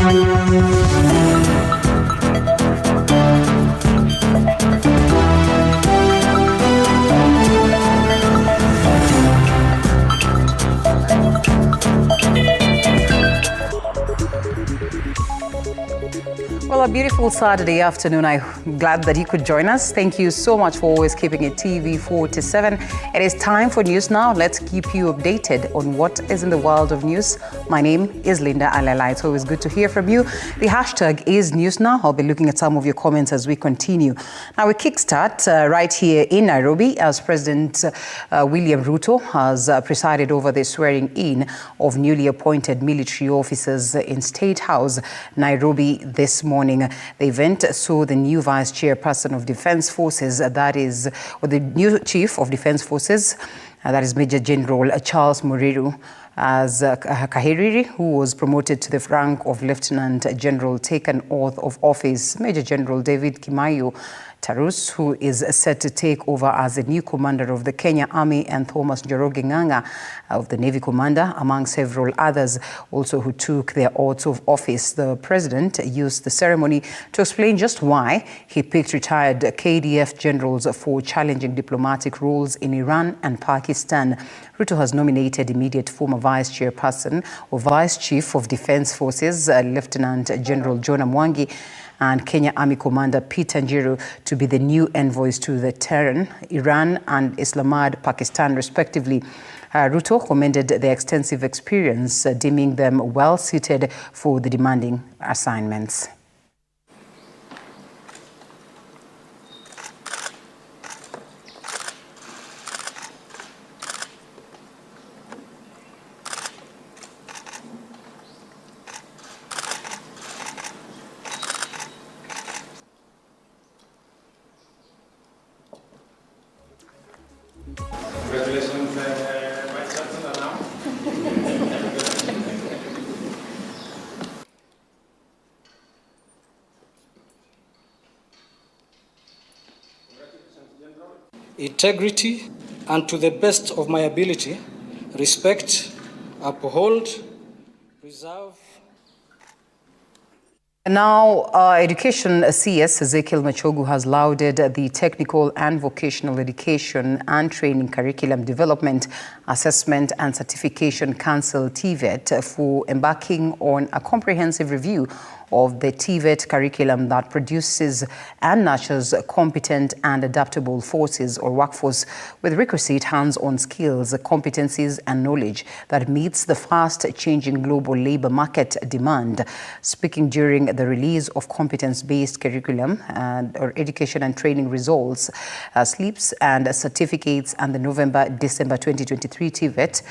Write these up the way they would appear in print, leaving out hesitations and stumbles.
Well, a beautiful Saturday afternoon. I'm glad that you could join us. Thank you so much for always keeping it TV 47. It is time for news now. Let's keep you updated on what is in the world of news. My name is Linda Alala. It's always good to hear from you. The hashtag is News Now. I'll be looking at some of your comments as we continue. Now, we kickstart right here in Nairobi as President William Ruto has presided over the swearing in of newly appointed military officers in State House, Nairobi this morning. The event saw the new Vice Chairperson of Defence Forces, the new Chief of Defence Forces, that is Major General Charles Muriru, as Kahiriri, who was promoted to the rank of Lieutenant General, take an oath of office. Major General David Kimayo Tarus, who is set to take over as the new commander of the Kenya Army, and Thomas Njoroge Ng'ang'a of the Navy commander, among several others also who took their oaths of office. The president used the ceremony to explain just why he picked retired KDF generals for challenging diplomatic roles in Iran and Pakistan. Ruto has nominated immediate former Vice Chairperson or Vice Chief of Defence Forces, Lieutenant General John Mwangi, and Kenya Army Commander Peter Njiru to be the new envoys to the Tehran, Iran and Islamabad, Pakistan, respectively. Ruto commended their extensive experience, deeming them well-suited for the demanding assignments. Congratulations, Vice Chancellor now. Integrity, and to the best of my ability, respect, uphold, preserve. Now, Education CS Ezekiel Machogu has lauded the Technical and Vocational Education and Training Curriculum Development, Assessment and Certification Council TVET for embarking on a comprehensive review of the TVET curriculum that produces and nurtures competent and adaptable forces or workforce with requisite hands-on skills, competencies and knowledge that meets the fast-changing global labor market demand. Speaking during the release of competence-based curriculum or education and training results, slips and certificates, and the November-December 2023 TVET,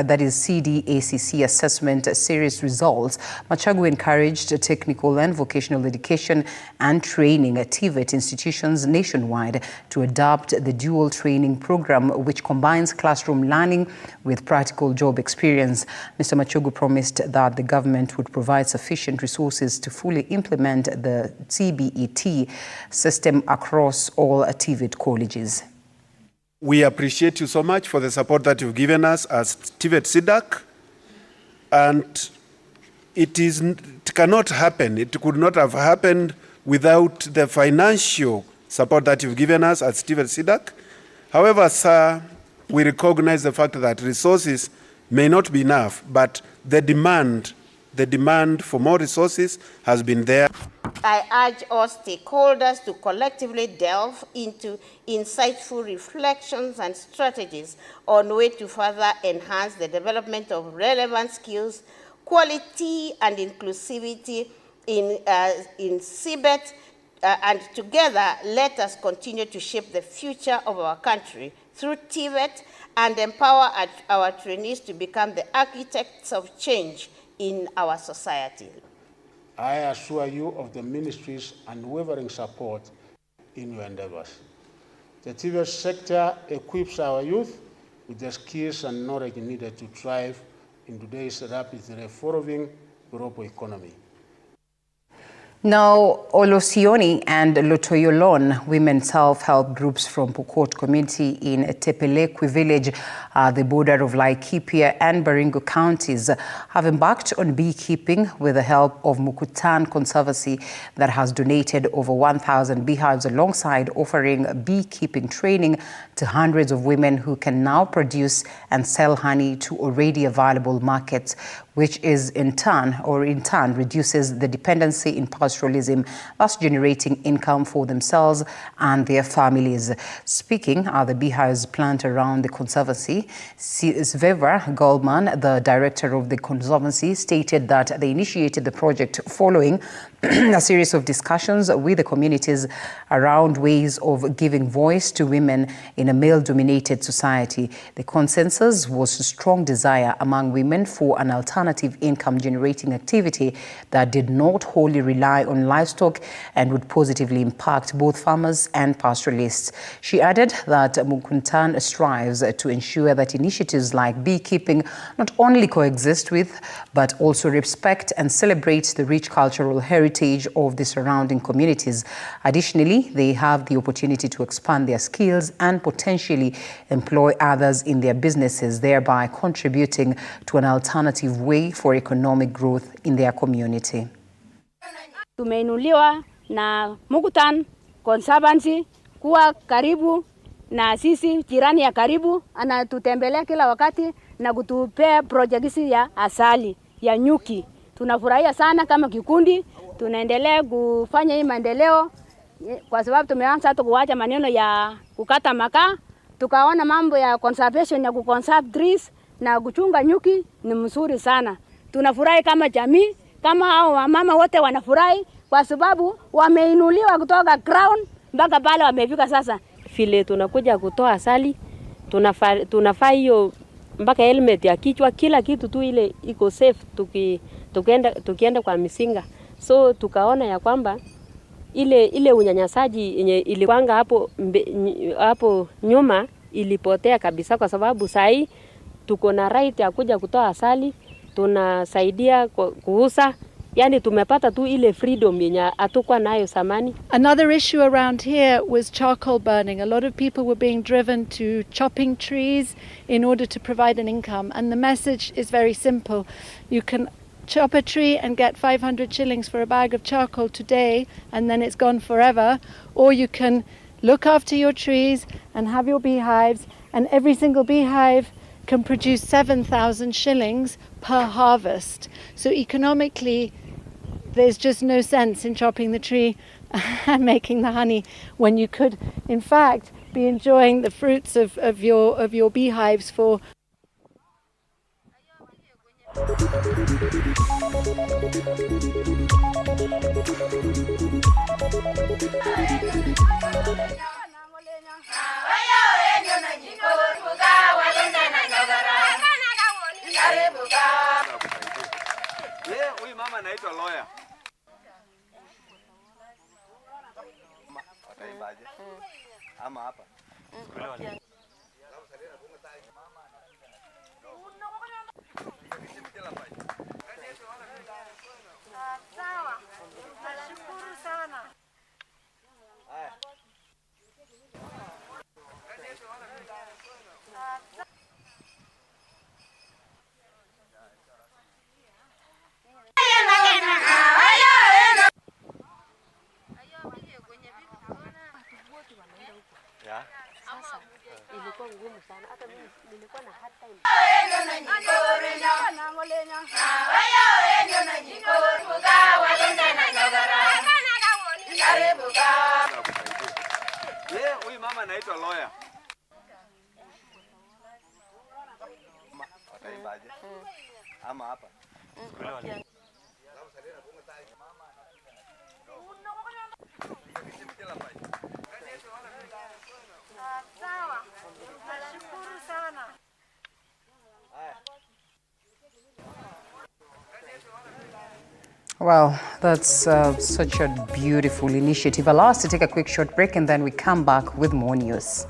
that is CDACC assessment series results, Machogu encouraged technical and vocational education and training at TVET institutions nationwide to adopt the dual training program, which combines classroom learning with practical job experience. Mr. Machogu promised that the government would provide sufficient resources to fully implement the CBET system across all TVET colleges. We appreciate you so much for the support that you've given us as TVET SIDAC, and it cannot happen. It could not have happened without the financial support that you've given us as TVET SIDAC. However, sir, we recognize the fact that resources may not be enough, but the demand for more resources has been there. I urge all stakeholders to collectively delve into insightful reflections and strategies on ways to further enhance the development of relevant skills, quality and inclusivity in CBET, and together let us continue to shape the future of our country through TVET and empower our trainees to become the architects of change in our society. I assure you of the ministry's unwavering support in your endeavors. The TVET sector equips our youth with the skills and knowledge needed to thrive in today's rapidly evolving global economy. Now, Olosioni and Lotoyolon women self-help groups from Pokot community in Tepelekwi village, the border of Laikipia and Baringo counties, have embarked on beekeeping with the help of Mukutan Conservancy that has donated over 1,000 beehives alongside offering beekeeping training to hundreds of women who can now produce and sell honey to already available markets, which is in turn reduces the dependency in pastoralism, thus generating income for themselves and their families. Speaking at the beehives plant around the conservancy, Sveva Goldman, the director of the conservancy, stated that they initiated the project following a series of discussions with the communities around ways of giving voice to women in a male-dominated society. The consensus was a strong desire among women for an alternative income-generating activity that did not wholly rely on livestock and would positively impact both farmers and pastoralists. She added that Mukuntan strives to ensure that initiatives like beekeeping not only coexist with, but also respect and celebrate the rich cultural heritage of the surrounding communities. Additionally, they have the opportunity to expand their skills and potentially employ others in their businesses, thereby contributing to an alternative way for economic growth in their community. Tumeinuliwa na Mukutan Conservancy kuwa karibu na sisi, jirani ya karibu, anatutembelea kila wakati na kutupea project ya asali ya nyuki. Tunafurahia sana kama kikundi, tunaendelea kufanya hii maendeleo kwa sababu tumeanza hata kuacha maneno ya kukata makaa, tukaona mambo ya conservation ya kuconserve trees na kuchunga nyuki ni mzuri sana. Tunafurahi kama jamii, kama hao wamama wote wanafurahi kwa sababu wameinuliwa kutoka ground mpaka pale wamefika sasa. Vile tunakuja kutoa asali, tunafaa hiyo mpaka helmet ya kichwa, kila kitu tu ile iko safe tukienda kwa misinga. So tukaona ya kwamba ile unyanyasaji yenye ilikuanga hapo nyuma ilipotea kabisa, kwa sababu sahi tuko na right ya kuja kutoa asali, tunasaidia kuuza. Yani tumepata tu ile freedom yenye hatukuwa nayo zamani. Another issue around here was charcoal burning. A lot of people were being driven to chopping trees in order to provide an income. And the message is very simple. You can chop a tree and get 500 shillings for a bag of charcoal today, and then it's gone forever. Or you can look after your trees and have your beehives, and every single beehive can produce 7,000 shillings per harvest. So economically, there's just no sense in chopping the tree and making the honey when you could, in fact, be enjoying the fruits of your beehives for. Huyu mama anaitwa lawyer. Wataimbaje? Ama hapa. Sawa. Nashukuru sana. Ilikuwa ngumu sana, hata mimi nilikuwa na hard time. Huyu mama anaitwa lawyer. Wataimbaje? Ama hapa. Sawa. Nashukuru sana. Well, that's such a beautiful initiative. Allow us to take a quick short break and then we come back with more news.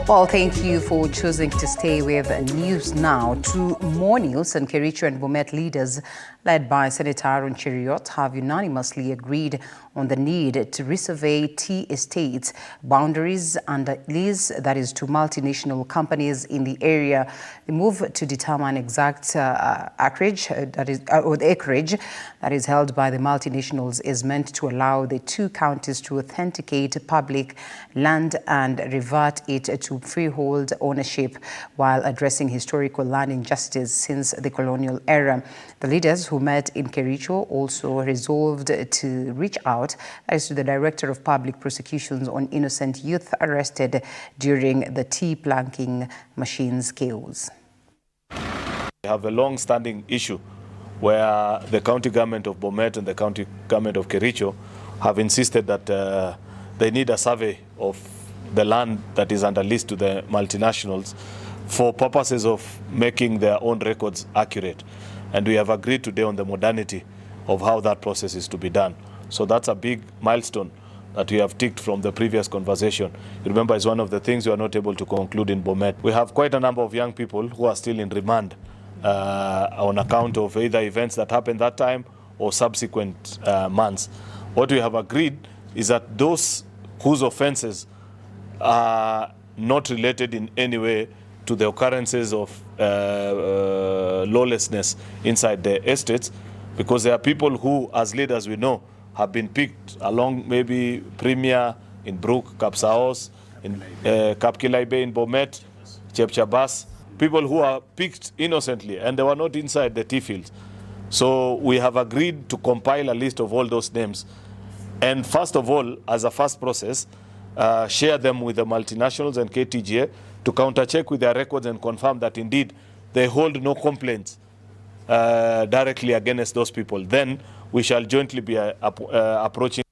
Well, thank you for choosing to stay with News Now. To more news, and Kericho and Bomet leaders, led by Senator Aaron Cheriot, have unanimously agreed on the need to resurvey tea estates boundaries under lease, that is to multinational companies in the area. The move to determine exact acreage, the acreage that is held by the multinationals is meant to allow the two counties to authenticate public land and revert it to freehold ownership while addressing historical land injustice since the colonial era. The leaders who met in Kericho also resolved to reach out as to the Director of Public Prosecutions on innocent youth arrested during the tea planking machine's chaos. We have a long-standing issue where the county government of Bomet and the county government of Kericho have insisted that they need a survey of the land that is under lease to the multinationals for purposes of making their own records accurate. And we have agreed today on the modernity of how that process is to be done. So that's a big milestone that we have ticked from the previous conversation. You remember, it's one of the things we are not able to conclude in Bomet. We have quite a number of young people who are still in remand on account of either events that happened that time or subsequent months. What we have agreed is that those whose offenses are not related in any way to the occurrences of lawlessness inside the estates, because there are people who, as leaders we know, have been picked along maybe Premier in Brook, Kapsaos, in Kapkilaibe in Bomet, Chepchabas, people who are picked innocently and they were not inside the tea fields. So we have agreed to compile a list of all those names and first of all, as a first process, share them with the multinationals and KTGA to counter-check with their records and confirm that indeed they hold no complaints directly against those people. Then we shall jointly be approaching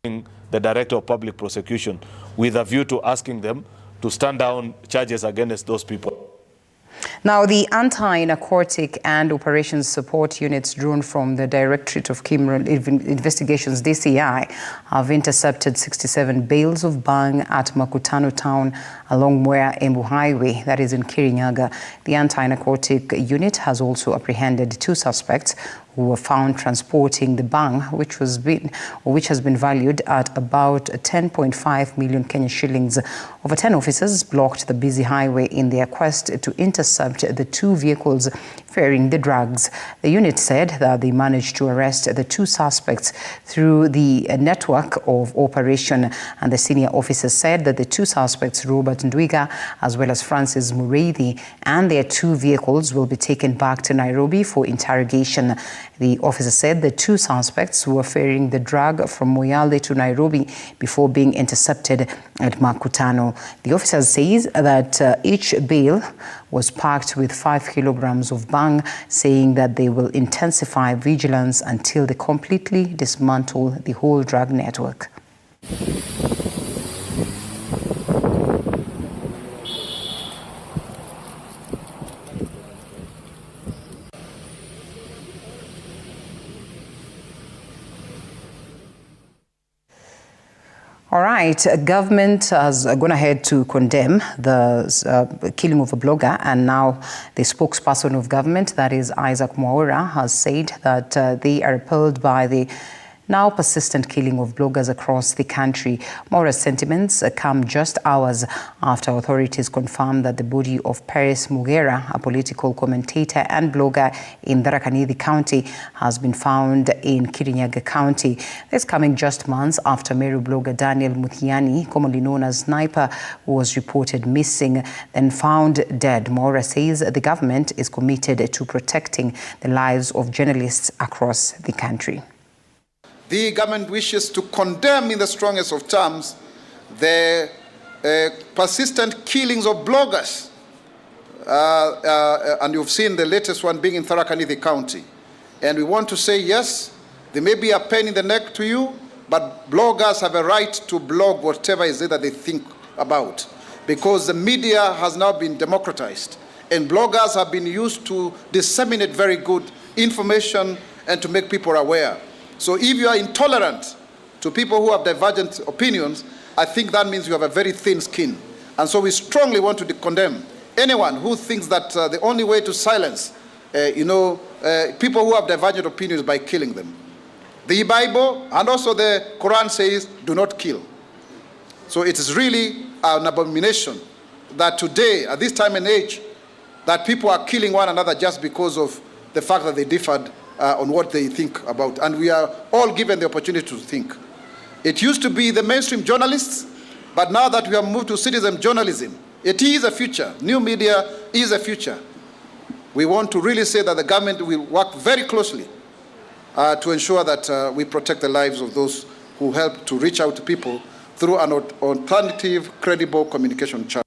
the Director of Public Prosecution with a view to asking them to stand down charges against those people. Now, the Anti-Narcotic and Operations Support Units drawn from the Directorate of Criminal Investigations, DCI, have intercepted 67 bales of bang at Makutano town along Mwea Embu Highway, that is in Kirinyaga. The Anti-Narcotic Unit has also apprehended 2 suspects who were found transporting the bang, which has been valued at about 10.5 million Kenyan shillings. Over 10 officers blocked the busy highway in their quest to intercept the 2 vehicles ferrying the drugs. The unit said that they managed to arrest the 2 suspects through the network of operation, and the senior officer said that the 2 suspects, Robert Ndwiga as well as Francis Mureithi, and their 2 vehicles will be taken back to Nairobi for interrogation. The officer said the 2 suspects were ferrying the drug from Moyale to Nairobi before being intercepted at Makutano. The officer says that each bale was packed with 5 kilograms of bang, saying that they will intensify vigilance until they completely dismantle the whole drug network. All right, government has gone ahead to condemn the killing of a blogger, and now the spokesperson of government, that is Isaac Mwaura, has said that they are appalled by the now persistent killing of bloggers across the country. Mwaura's sentiments come just hours after authorities confirmed that the body of Paris Mugera, a political commentator and blogger in Tharaka Nithi County, has been found in Kirinyaga County. This coming just months after Meru blogger Daniel Muthiani, commonly known as Sniper, was reported missing, then found dead. Mwaura says the government is committed to protecting the lives of journalists across the country. The government wishes to condemn in the strongest of terms the persistent killings of bloggers. And you've seen the latest one being in Tharaka Nithi County. And we want to say, yes, there may be a pain in the neck to you, but bloggers have a right to blog whatever is it that they think about. Because the media has now been democratized, and bloggers have been used to disseminate very good information and to make people aware. So if you are intolerant to people who have divergent opinions, I think that means you have a very thin skin. And so we strongly want to condemn anyone who thinks that the only way to silence people who have divergent opinions by killing them. The Bible and also the Quran says, do not kill. So it is really an abomination that today, at this time and age, that people are killing one another just because of the fact that they differed on what they think about. And we are all given the opportunity to think. It used to be the mainstream journalists, but now that we have moved to citizen journalism, it is a future. New media is a future. We want to really say that the government will work very closely to ensure that we protect the lives of those who help to reach out to people through an alternative, credible communication channel.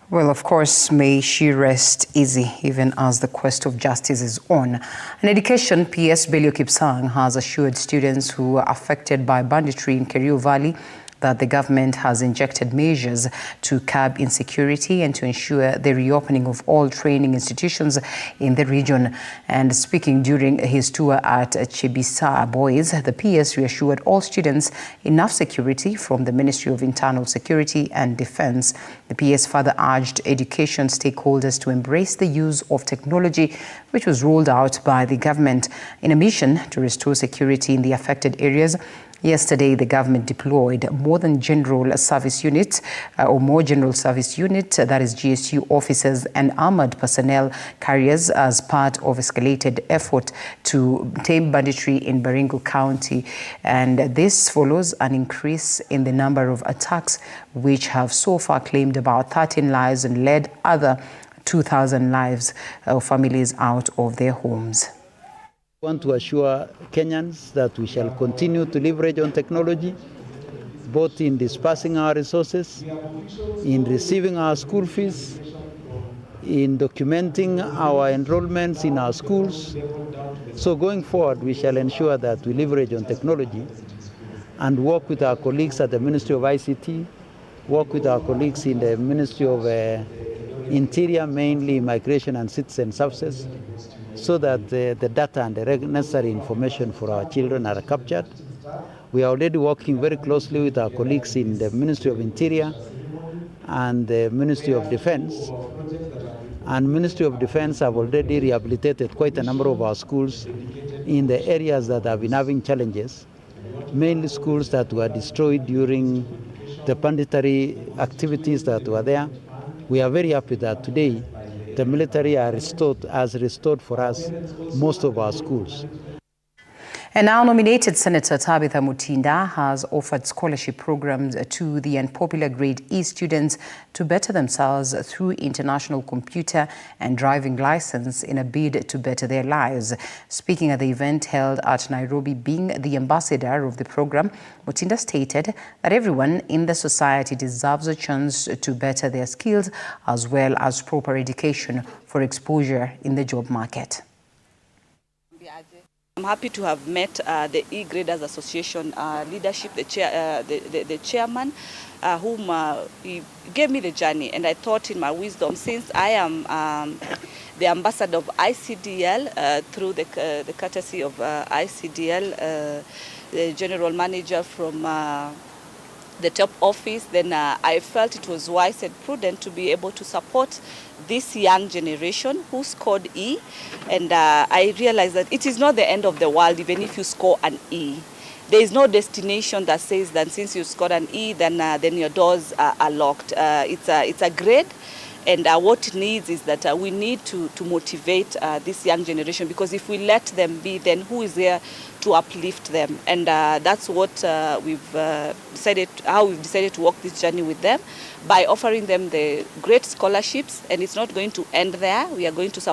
Well, of course, may she rest easy, even as the quest of justice is on. In education, PS Belio Kipsang has assured students who are affected by banditry in Kerio Valley that the government has injected measures to curb insecurity and to ensure the reopening of all training institutions in the region. And speaking during his tour at Chibisa Boys, the PS reassured all students enough security from the Ministry of Internal Security and Defense. The PS further urged education stakeholders to embrace the use of technology, which was rolled out by the government in a mission to restore security in the affected areas. Yesterday, the government deployed more general service units, that is GSU officers and armored personnel carriers as part of escalated effort to tame banditry in Baringo County. And this follows an increase in the number of attacks, which have so far claimed about 13 lives and led other 2,000 lives of families out of their homes. I want to assure Kenyans that we shall continue to leverage on technology, both in dispersing our resources, in receiving our school fees, in documenting our enrollments in our schools. So going forward, we shall ensure that we leverage on technology and work with our colleagues at the Ministry of ICT, work with our colleagues in the Ministry of Interior, mainly Immigration and Citizen Services, so that the data and the necessary information for our children are captured. We are already working very closely with our colleagues in the Ministry of Interior and the Ministry of Defense. And Ministry of Defense have already rehabilitated quite a number of our schools in the areas that have been having challenges, mainly schools that were destroyed during the banditry activities that were there. We are very happy that today the military has restored for us most of our schools. And now nominated Senator Tabitha Mutinda has offered scholarship programs to the unpopular Grade E students to better themselves through international computer and driving license in a bid to better their lives. Speaking at the event held at Nairobi, being the ambassador of the program, Mutinda stated that everyone in the society deserves a chance to better their skills as well as proper education for exposure in the job market. I'm happy to have met the E-Graders Association leadership, the chairman, whom he gave me the journey. And I thought in my wisdom, since I am the ambassador of ICDL, through the courtesy of ICDL, the general manager from the top office, then I felt it was wise and prudent to be able to support this young generation who scored E. And I realized that it is not the end of the world even if you score an E. There is no destination that says that since you scored an E, then your doors are locked. It's a grade. And what it needs is that we need to motivate this young generation, because if we let them be, then who is there to uplift them? And that's what we've decided to walk this journey with them by offering them the great scholarships. And it's not going to end there. We are going to support